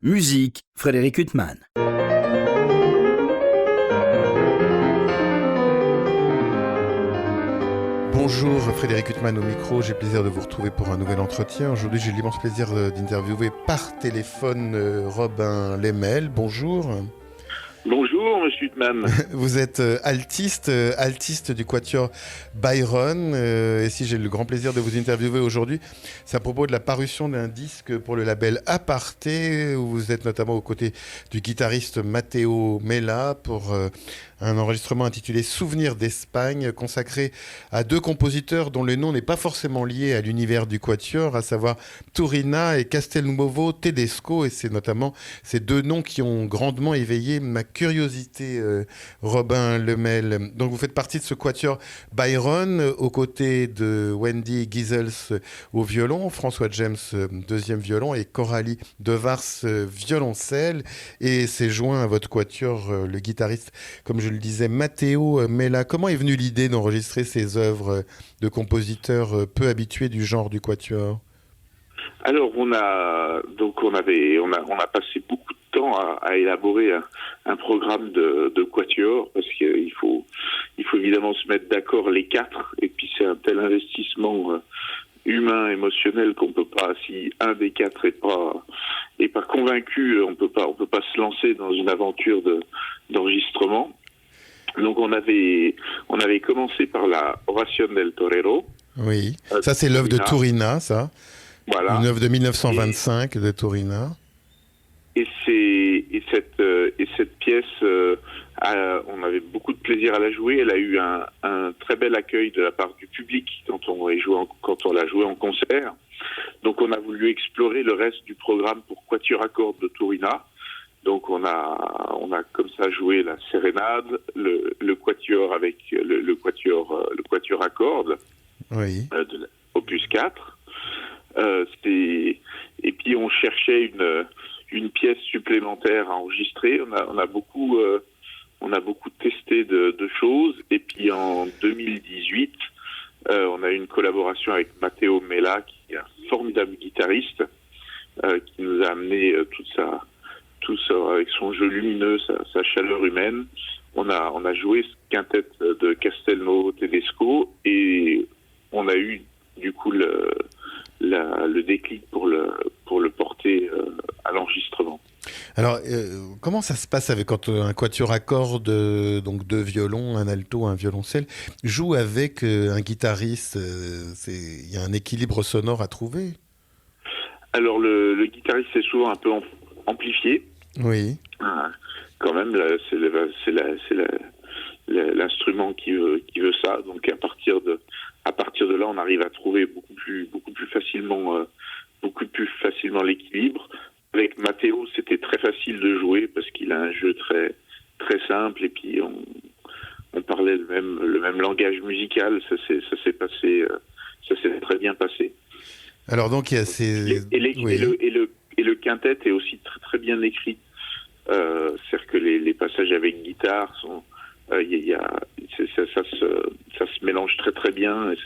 Musique, Frédéric Huttman. Bonjour, Frédéric Huttman au micro, j'ai le plaisir de vous retrouver pour un nouvel entretien. Aujourd'hui, j'ai l'immense plaisir d'interviewer par téléphone Robin Lemel. Bonjour. Bonjour, monsieur Huttman. Vous êtes altiste du quatuor Byron. Et si j'ai le grand plaisir de vous interviewer aujourd'hui, c'est à propos de la parution d'un disque pour le label Aparté, où vous êtes notamment aux côtés du guitariste Matteo Mella pour un enregistrement intitulé Souvenirs d'Espagne, consacré à deux compositeurs dont le nom n'est pas forcément lié à l'univers du quatuor, à savoir Turina et Castelnuovo Tedesco. Et c'est notamment ces deux noms qui ont grandement éveillé ma curiosité, Robin Lemel. Donc vous faites partie de ce quatuor Byron, aux côtés de Wendy Giesels au violon, François James deuxième violon et Coralie Devars violoncelle. Et c'est joint à votre quatuor le guitariste, comme je le disais, Matteo Mella. Comment est venue l'idée d'enregistrer ces œuvres de compositeurs peu habitués du genre du quatuor ? Alors on a passé beaucoup de temps à élaborer un programme de quatuor, parce qu'il faut évidemment se mettre d'accord les quatre, et puis c'est un tel investissement humain, émotionnel, qu'on peut pas, si un des quatre est pas convaincu, on peut pas se lancer dans une aventure d'enregistrement. Donc on avait commencé par la Oración del Torero. Oui, ça c'est l'œuvre de Turina, ça. Voilà. Une œuvre de 1925 de Turina. Et cette pièce, on avait beaucoup de plaisir à la jouer. Elle a eu un très bel accueil de la part du public quand on l'a jouée en concert. Donc on a voulu explorer le reste du programme pour quatuor à cordes de Turina. Donc on a comme ça joué la sérénade, le quatuor avec le quatuor à cordes, oui, de opus 4. Et puis on cherchait une pièce supplémentaire à enregistrer. On a beaucoup testé de choses. Et puis en 2018, on a eu une collaboration avec Matteo Mella, qui est un formidable guitariste, qui nous a amené tout ça avec son jeu lumineux, sa chaleur humaine. On a joué ce quintet de Castelnuovo Tedesco, et on a eu du coup le déclic pour le porter à l'enregistrement. Alors, comment ça se passe quand un quatuor à cordes, donc deux violons, un alto, un violoncelle, joue avec un guitariste? Il y a un équilibre sonore à trouver? Alors, le guitariste est souvent un peu amplifié. Oui. Quand même, c'est l'instrument qui veut ça. Donc, à partir de là, on arrive à trouver beaucoup plus facilement l'équilibre. Avec Matteo, c'était très facile de jouer parce qu'il a un jeu très très simple, et puis on parlait le même langage musical. Ça s'est très bien passé. Alors donc il y a ces et le quintet est aussi très très bien écrit. C'est-à-dire que les passages avec guitare sont ça se mélange très très bien, et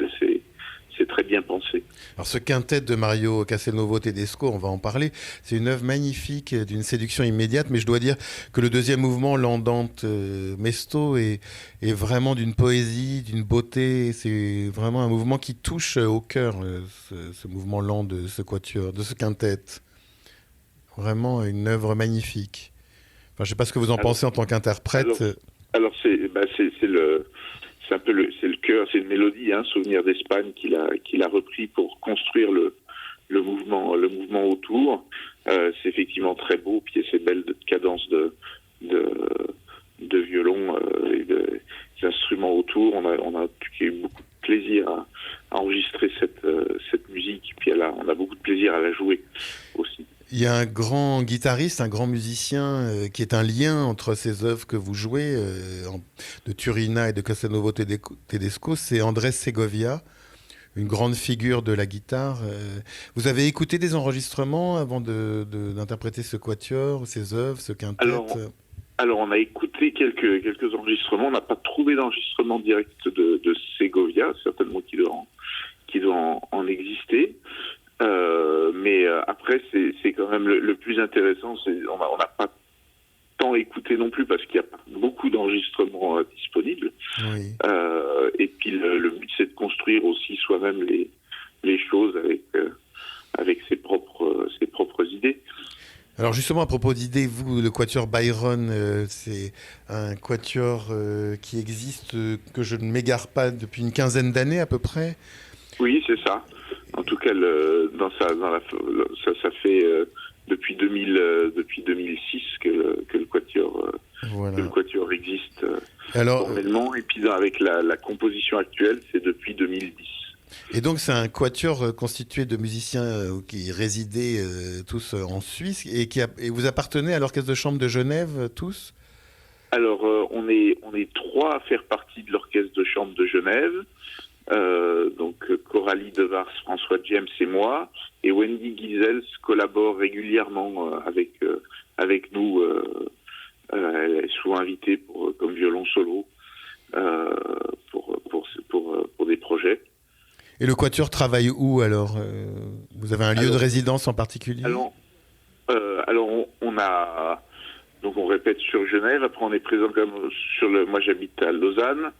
c'est très bien pensé. Alors ce quintet de Mario Castelnuovo Tedesco, on va en parler, c'est une œuvre magnifique, d'une séduction immédiate, mais je dois dire que le deuxième mouvement, l'Andante Mesto, est vraiment d'une poésie, d'une beauté. C'est vraiment un mouvement qui touche au cœur, ce mouvement lent de ce quatuor, de ce quintet. Vraiment une œuvre magnifique. Enfin, je ne sais pas ce que vous en pensez en tant qu'interprète. Alors c'est un peu le cœur, c'est une mélodie, Souvenir d'Espagne, qu'il a repris pour construire le mouvement autour. C'est effectivement très beau, puis il y a ces belles cadences de violon et des instruments autour. On a eu beaucoup de plaisir à enregistrer cette musique, puis on a beaucoup de plaisir à la jouer aussi. Il y a un grand guitariste, un grand musicien qui est un lien entre ces œuvres que vous jouez, de Turina et de Castelnuovo Tedesco, c'est Andrés Segovia, une grande figure de la guitare. Vous avez écouté des enregistrements avant d'interpréter ce quatuor, ces œuvres, ce quintet? Alors on a écouté quelques enregistrements. On n'a pas trouvé d'enregistrement direct de Segovia, certainement qui doit en exister. Mais après, c'est quand même le plus intéressant. On n'a pas tant écouté non plus parce qu'il y a pas beaucoup d'enregistrements disponibles. Oui. Et puis le but, c'est de construire aussi soi-même les choses avec ses propres idées. Alors justement, à propos d'idées, vous, le Quatuor Byron, c'est un quatuor qui existe, que je ne m'égare pas, depuis une quinzaine d'années à peu près. Oui, c'est ça. En tout cas, ça fait depuis 2006 que le Quatuor Voilà. que le Quatuor existe Alors, formellement. Et puis avec la composition actuelle, c'est depuis 2010. et donc c'est un quatuor constitué de musiciens qui résidaient tous en Suisse et vous appartenez à l'Orchestre de chambre de Genève tous? Alors, on est trois à faire partie de l'Orchestre de chambre de Genève. Donc Coralie Devars, François James et moi, et Wendy Gisels collabore régulièrement avec nous. Elle est souvent invitée comme violon solo pour des projets. Et le quatuor travaille où alors? Vous avez un lieu de résidence en particulier? Alors on répète sur Genève. Après on est présent comme moi j'habite à Lausanne.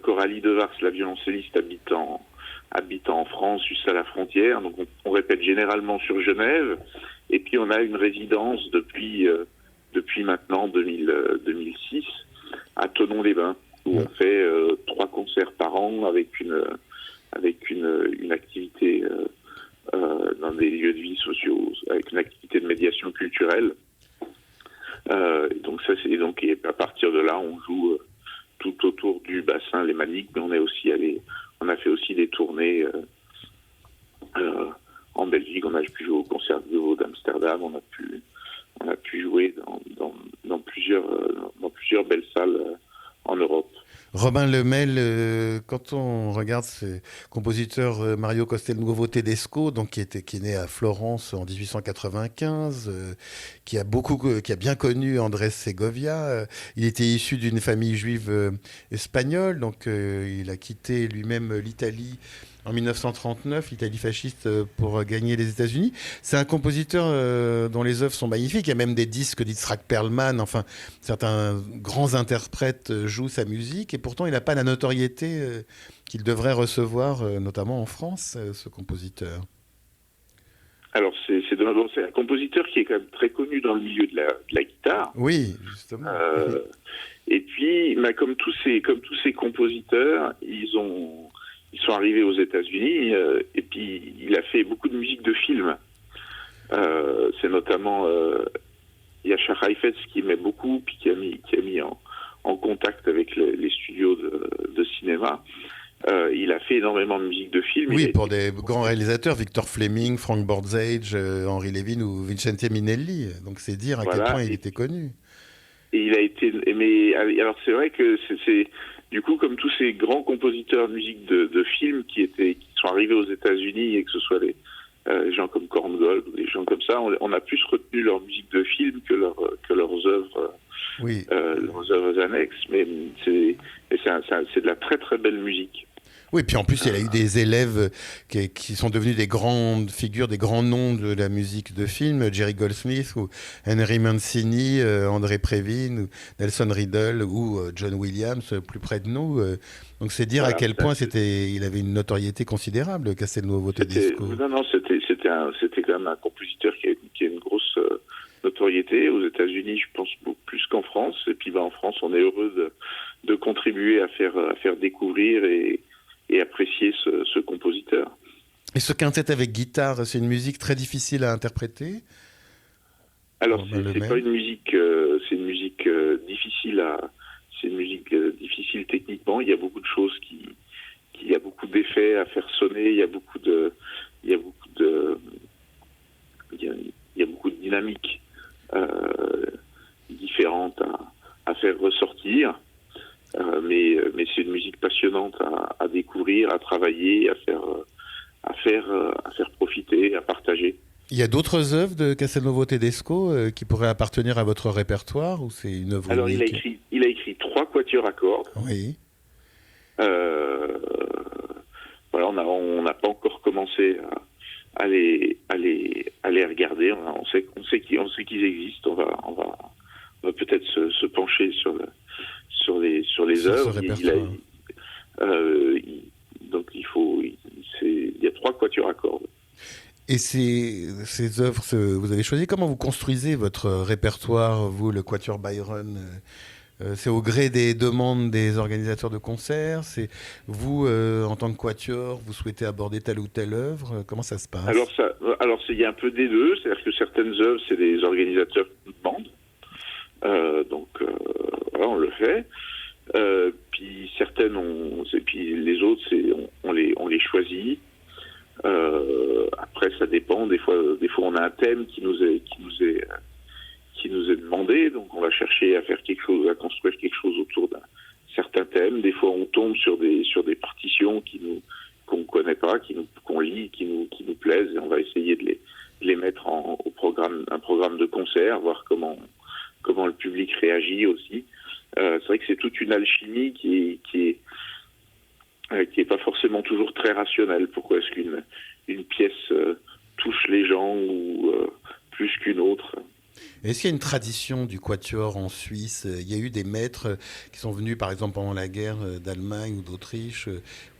Coralie Devars, la violoncelliste, habite en France, juste à la frontière. Donc on répète généralement sur Genève. Et puis on a une résidence depuis maintenant 2006 à Thonon-les-Bains, où on fait 3 concerts par an avec une activité dans des lieux de vie sociaux, avec une activité de médiation culturelle. Et à partir de là, on joue tout autour du bassin lémanique, mais on a fait aussi des tournées en Belgique. On a pu jouer au concert de Vaud d'Amsterdam. On a pu jouer dans plusieurs belles salles en Europe. Robin Lemel, quand on regarde ce compositeur Mario Castelnuovo Tedesco, donc qui est né à Florence en 1895, qui a bien connu Andrés Segovia, il était issu d'une famille juive espagnole, donc il a quitté lui-même l'Italie en 1939, l'Italie fasciste, pour gagner les États-Unis. C'est un compositeur dont les œuvres sont magnifiques. Il y a même des disques d'Itzhak Perlman. Enfin, certains grands interprètes jouent sa musique. Et pourtant, il n'a pas la notoriété qu'il devrait recevoir, notamment en France, ce compositeur. Alors, c'est un compositeur qui est quand même très connu dans le milieu de la guitare. Oui, justement. Et puis, comme tous ces compositeurs, ils sont arrivés aux États-Unis et puis il a fait beaucoup de musique de film. C'est notamment Yashar Heifetz qui aimait beaucoup, puis qui a mis en contact avec les studios de cinéma. Il a fait énormément de musique de film. Oui, pour des grands réalisateurs, Victor Fleming, Frank Borzage, Henry Levin ou Vincente Minelli. Donc c'est dire à quel point il était connu. Et il a été aimé. Alors c'est vrai que c'est du coup, comme tous ces grands compositeurs de musique de films qui sont arrivés aux États-Unis, et que ce soit les gens comme Korngold ou des gens comme ça, on a plus retenu leur musique de film que leurs œuvres, leurs œuvres annexes. Mais c'est de la très très belle musique. Oui, puis en plus, il y a eu des élèves qui sont devenus des grandes figures, des grands noms de la musique de film, Jerry Goldsmith ou Henry Mancini, André Previn, ou Nelson Riddle ou John Williams, plus près de nous. Donc c'est dire à quel point il avait une notoriété considérable, Castelnuovo Tedesco. Non, c'était quand même un compositeur qui a une grosse notoriété aux États-Unis, je pense beaucoup plus qu'en France. Et puis en France, on est heureux de contribuer à faire découvrir et apprécier ce compositeur. Et ce quintet avec guitare, c'est une musique très difficile à interpréter? Alors, c'est pas une musique, c'est une musique difficile c'est une musique difficile techniquement. Il y a beaucoup de choses il y a beaucoup d'effets à faire sonner. Il y a beaucoup de dynamiques différentes à faire ressortir. Mais c'est une musique passionnante à découvrir, à travailler, à faire profiter, à partager. Il y a d'autres œuvres de Castelnuovo Tedesco qui pourraient appartenir à votre répertoire, ou c'est une œuvre Alors unique? il a écrit 3 quatuors à cordes. Oui. Voilà, on n'a pas encore commencé à les regarder. On sait qu'ils existent. On va peut-être se pencher sur les œuvres. Donc il y a 3 quatuors à cordes. Et ces œuvres, vous avez choisi, comment vous construisez votre répertoire, vous, le Quatuor Byron? C'est au gré des demandes des organisateurs de concerts? C'est vous, en tant que quatuor, vous souhaitez aborder telle ou telle œuvre? Comment ça se passe? Alors il y a un peu des deux. C'est-à-dire que certaines œuvres, c'est les organisateurs qui nous demandent. Voilà, on le fait. Puis certaines, puis les autres, on les choisit. Après, ça dépend. Des fois, on a un thème qui nous est demandé, donc on va chercher à faire à construire quelque chose autour d'un certain thème. Des fois, on tombe sur des partitions qu'on connaît pas, qu'on lit, qui nous plaisent, et on va essayer de les mettre au programme, un programme de concert, voir comment le public réagit aussi. C'est vrai que c'est toute une alchimie qui est pas forcément toujours très rationnelle. Pourquoi est-ce qu'une pièce touche les gens ou plus qu'une autre? Est-ce qu'il y a une tradition du quatuor en Suisse? Il y a eu des maîtres qui sont venus, par exemple, pendant la guerre d'Allemagne ou d'Autriche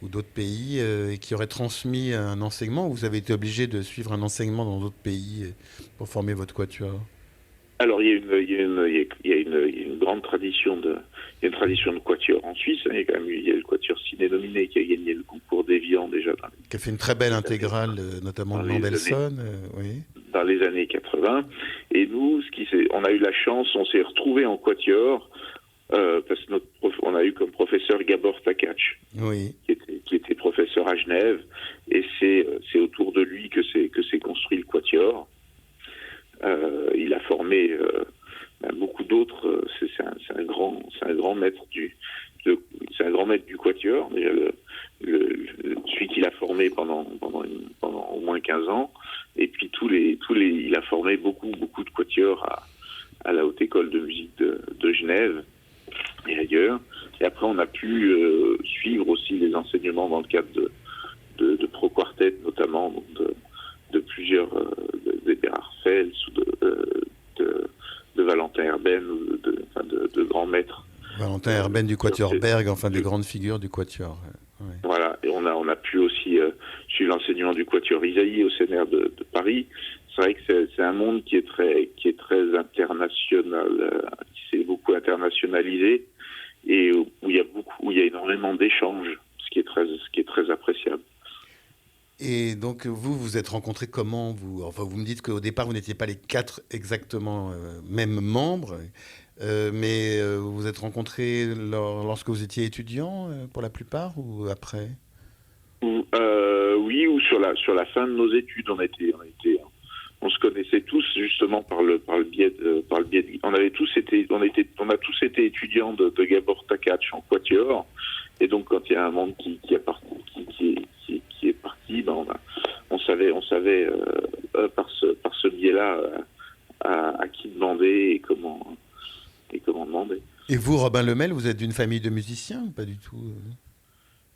ou d'autres pays, et qui auraient transmis un enseignement, ou vous avez été obligé de suivre un enseignement dans d'autres pays pour former votre quatuor? Alors, il y a une grande tradition de quatuor en Suisse. Il y a le quatuor Ciné Nominé qui a gagné le concours d'Évian déjà. Qui a fait une très belle intégrale, notamment de Mendelssohn. Oui. Dans les années 80. Et nous, on a eu la chance, on s'est retrouvés en quatuor, parce que on a eu comme professeur Gabor Takacs, oui, qui était professeur à Genève, et c'est autour de lui que s'est construit le quatuor. Il a formé beaucoup d'autres. C'est un grand maître c'est un grand maître du quatuor. Déjà celui qu'il a formé pendant au moins 15 ans. Et puis il a formé beaucoup de quatuors à la Haute École de musique de Genève et ailleurs. Et après, on a pu suivre aussi les enseignements dans le cadre de Pro Quartet, notamment, donc de plusieurs des Bérard Fels ou de Valentin Herben, ou de grands maîtres. Valentin Herben du Quatuor Berg, enfin des grandes figures du quatuor. Ouais. Voilà, et on a pu aussi suivre l'enseignement du quatuor Isaïe au CNR de Paris. C'est vrai que c'est un monde qui est très international, qui s'est beaucoup internationalisé, et où il y a énormément d'échanges, ce qui est très appréciable. Et donc vous êtes rencontrés comment? Vous me dites qu'au départ vous n'étiez pas les 4 exactement mêmes membres, mais vous vous êtes rencontrés lorsque vous étiez étudiant pour la plupart, ou après? Oui, ou sur la fin de nos études, on se connaissait tous justement par le biais de, on a tous été étudiants de Gabor Takacs en quatuor, et donc quand il y a un membre qui est parti, on savait par ce biais-là à qui demander et comment demander. Et vous, Robin Lemel, vous êtes d'une famille de musiciens ou pas du tout?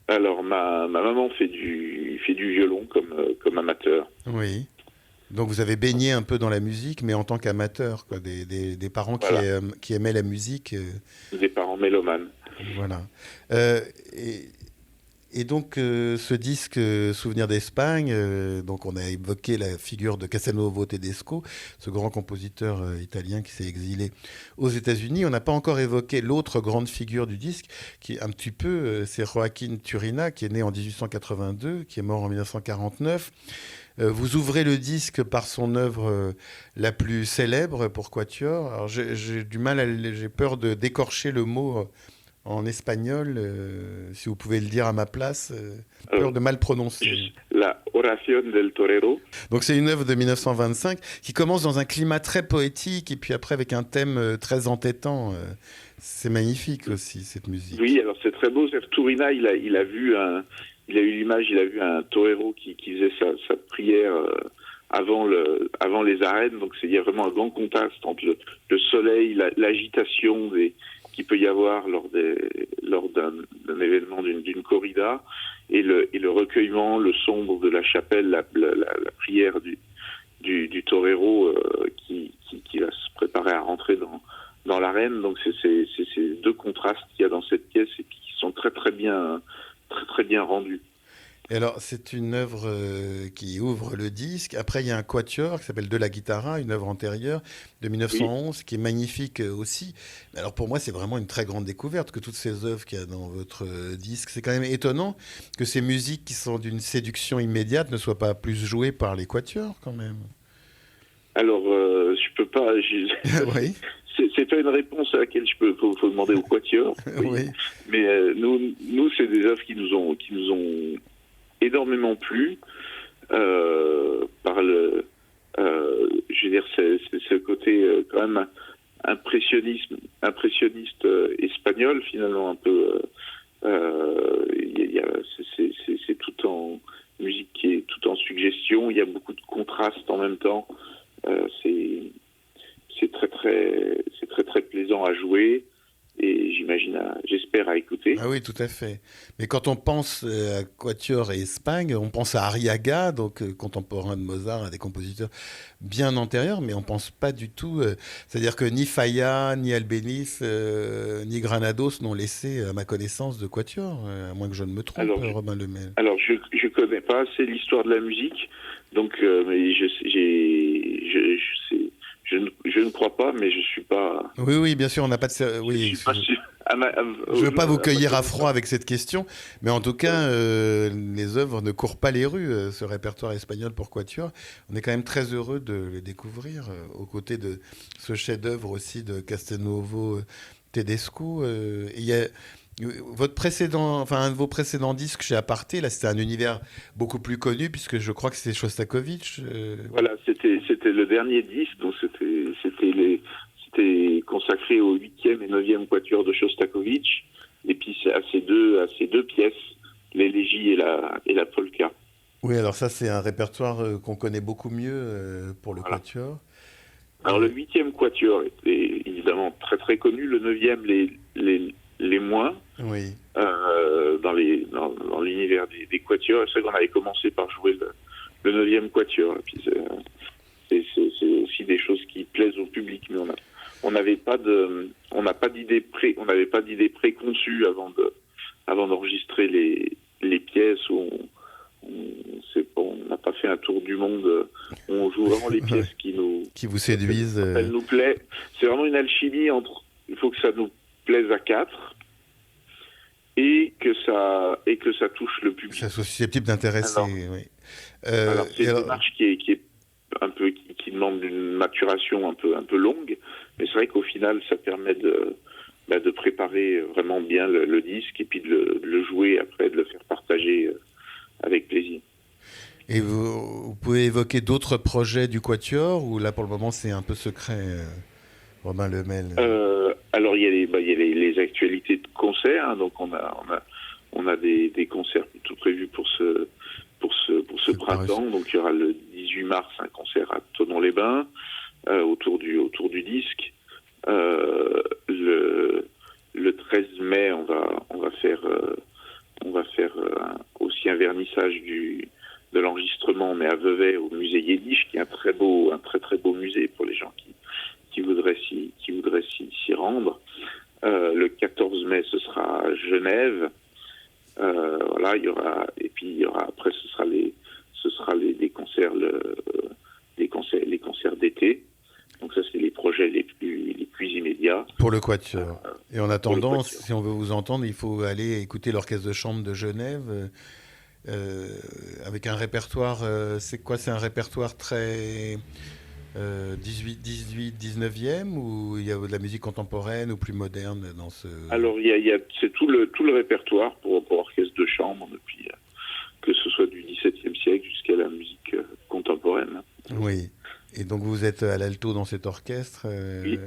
Alors ma maman fait du violon comme amateur. Oui. Donc vous avez baigné un peu dans la musique, mais en tant qu'amateur, quoi, des parents voilà, qui aimaient la musique. Des parents mélomanes. Voilà. Et donc ce disque Souvenir d'Espagne, donc on a évoqué la figure de Castelnuovo Tedesco, ce grand compositeur italien qui s'est exilé aux États-Unis. On n'a pas encore évoqué l'autre grande figure du disque, qui est un petit peu, c'est Joaquin Turina, qui est né en 1882, qui est mort en 1949. Vous ouvrez le disque par son œuvre la plus célèbre pour quatuor. Alors j'ai peur de d'écorcher le mot en espagnol, si vous pouvez le dire à ma place, peur de mal prononcer. La Oración del Torero. Donc c'est une œuvre de 1925 qui commence dans un climat très poétique et puis après avec un thème très entêtant. C'est magnifique aussi, cette musique. Oui, alors c'est très beau. Turina, il a eu l'image, il a vu un torero qui faisait sa prière avant les arènes. Donc il y a vraiment un grand contraste entre le soleil, l'agitation qu'il peut y avoir lors d'un événement, d'une corrida, et le recueillement, le sombre de la chapelle, la prière du torero qui va se préparer à rentrer dans l'arène. Donc c'est ces deux contrastes qu'il y a dans cette pièce et qui sont très très bien rendus. Et alors, c'est une œuvre qui ouvre le disque. Après, il y a un quatuor qui s'appelle De la Guitarra, une œuvre antérieure de 1911, qui est magnifique aussi. Alors, pour moi, c'est vraiment une très grande découverte que toutes ces œuvres qu'il y a dans votre disque. C'est quand même étonnant que ces musiques qui sont d'une séduction immédiate ne soient pas plus jouées par les quatuors, quand même. Alors, je peux pas... Oui. C'est pas une réponse à laquelle faut demander au quatuor. Oui. Mais nous, c'est des œuvres qui nous ont énormément plu par je veux dire, c'est ce côté quand même impressionniste espagnol, finalement, un peu. C'est tout en musique qui est tout en suggestion. Il y a beaucoup de contrastes en même temps. C'est très plaisant à jouer. Et j'espère à écouter. Ah oui, tout à fait. Mais quand on pense à Quatuor et Espagne, on pense à Arriaga, donc contemporain de Mozart, un des compositeurs bien antérieurs, mais on pense pas du tout. C'est-à-dire que ni Falla, ni Albéniz, ni Granados n'ont laissé, à ma connaissance, de Quatuor, à moins que je ne me trompe, Robin Lemel. Alors, je connais pas assez l'histoire de la musique, donc mais je ne crois pas, mais je suis pas... Oui, bien sûr, on n'a pas de... Oui, je suis pas sûr. Je ne veux pas vous cueillir à froid avec cette question, mais en tout cas, les œuvres ne courent pas les rues, ce répertoire espagnol pour quatuor. On est quand même très heureux de le découvrir, aux côtés de ce chef-d'œuvre aussi de Castelnuovo Tedesco. Il y a un de vos précédents disques chez Aparté, là, c'était un univers beaucoup plus connu, puisque je crois que c'est Shostakovich. Voilà, c'était le dernier disque, donc c'était consacré au 8e et 9e quatuor de Shostakovich, et puis à ces deux pièces, l'élégie et la polka. Oui, alors ça, c'est un répertoire qu'on connaît beaucoup mieux pour le quatuor. Alors le 8e quatuor était évidemment très très connu, le 9e les moins. Oui. Dans l'univers des quatuors, c'est vrai qu'on avait commencé par jouer le 9e quatuor, et puis c'est aussi des choses qui plaisent au public, mais on n'avait pas d'idée préconçue avant d'enregistrer les pièces. On n'a pas fait un tour du monde. On joue vraiment les pièces qui vous séduisent. Elles nous plaisent. C'est vraiment une alchimie entre. Il faut que ça nous plaise à quatre et que ça touche le public. Ça soit susceptible d'intéresser. Oui. Alors c'est une démarche qui est un peu qui demande une maturation un peu longue, mais c'est vrai qu'au final ça permet de préparer vraiment bien le disque et puis de le jouer après, de le faire partager avec plaisir. Et vous pouvez évoquer d'autres projets du quatuor, ou là pour le moment c'est un peu secret, Robin Lemel? Alors il y a les actualités de concerts, hein, donc on a des concerts tout prévus pour ce printemps. Donc il y aura le 18 mars un concert à Thonon-les-Bains autour du disque. Le 13 mai on va faire aussi un vernissage de l'enregistrement, mais à Vevey au musée Yiddish, qui est un très très beau musée pour les gens qui voudraient s'y rendre. Le 14 mai ce sera à Genève. Voilà, il y aura après ce sera des concerts les concerts d'été. Donc ça c'est les projets les plus immédiats pour le quatuor. Et en attendant, si on veut vous entendre, il faut aller écouter l'orchestre de chambre de Genève avec un répertoire. C'est quoi? C'est un répertoire très 19e, ou il y a de la musique contemporaine ou plus moderne dans ce... Alors c'est tout le répertoire pour orchestre de chambre, depuis que ce soit du XVIIe siècle jusqu'à la musique contemporaine. Oui. Et donc vous êtes à l'alto dans cet orchestre, oui.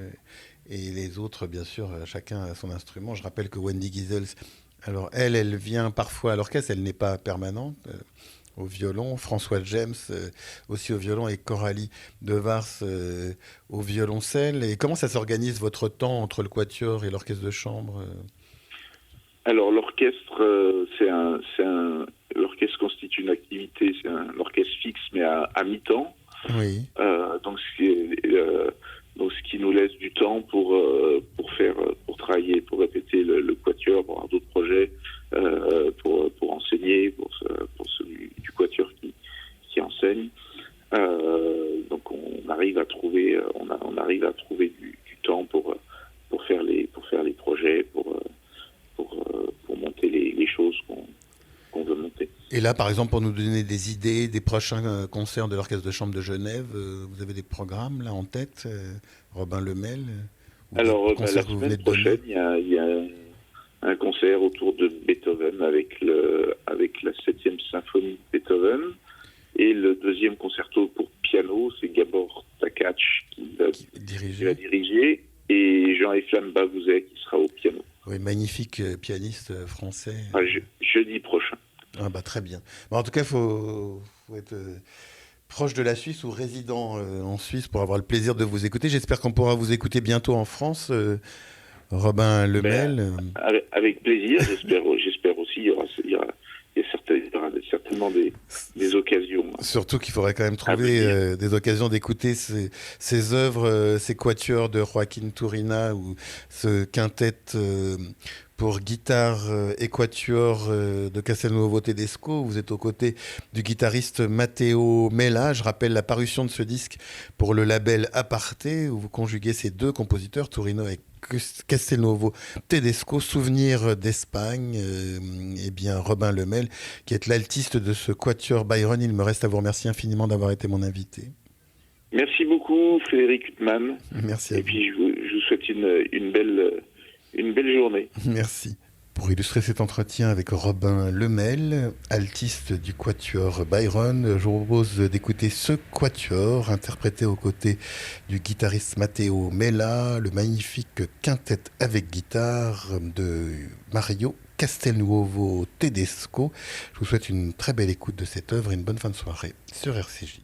Et les autres, bien sûr, chacun a son instrument. Je rappelle que Wendy Giesels, alors elle vient parfois à l'orchestre, elle n'est pas permanente. au violon, François James aussi au violon et Coralie Devars au violoncelle. Et comment ça s'organise votre temps entre le quatuor et l'orchestre de chambre Alors l'orchestre, l'orchestre constitue une activité, c'est un orchestre fixe mais à mi-temps. Oui. Donc ce qui nous laisse du temps pour travailler, pour répéter le quatuor, pour avoir d'autres projets, pour enseigner, pour celui du quatuor qui enseigne. Donc on arrive à trouver du temps pour faire les projets, pour monter les choses qu'on veut monter. Et là, par exemple, pour nous donner des idées des prochains concerts de l'Orchestre de Chambre de Genève, vous avez des programmes là en tête, Robin Lemel Alors, la semaine prochaine, il y a un concert autour de Beethoven avec la 7e symphonie de Beethoven. Et le deuxième concerto pour piano, c'est Gabor Takács qui va diriger, et Jean-Eflamme Bavouzet qui sera au piano. Oui, magnifique pianiste français. Jeudi prochain. Ah bah très bien. Bon, en tout cas, il faut être proche de la Suisse ou résident en Suisse pour avoir le plaisir de vous écouter. J'espère qu'on pourra vous écouter bientôt en France, Robin Lemel. Avec plaisir, j'espère aussi. Il y aura certainement des occasions. Surtout qu'il faudrait quand même trouver des occasions d'écouter ces œuvres, ces quatuors de Joaquin Turina ou ce quintet pour guitare et quatuor de Castelnuovo Tedesco. Vous êtes aux côtés du guitariste Matteo Mella. Je rappelle la parution de ce disque pour le label Aparté, où vous conjuguez ces deux compositeurs, Turino et Castelnuovo Tedesco, Souvenir d'Espagne. Et bien Robin Lemel, qui est l'altiste de ce quatuor Byron. Il me reste à vous remercier infiniment d'avoir été mon invité. Merci beaucoup, Frédéric Huttman. Merci à vous. Et puis je vous souhaite une belle journée. Merci. Pour illustrer cet entretien avec Robin Lemel, altiste du quatuor Byron, je vous propose d'écouter ce quatuor interprété aux côtés du guitariste Matteo Mella, le magnifique quintet avec guitare de Mario Castelnuovo Tedesco. Je vous souhaite une très belle écoute de cette œuvre et une bonne fin de soirée sur RCJ.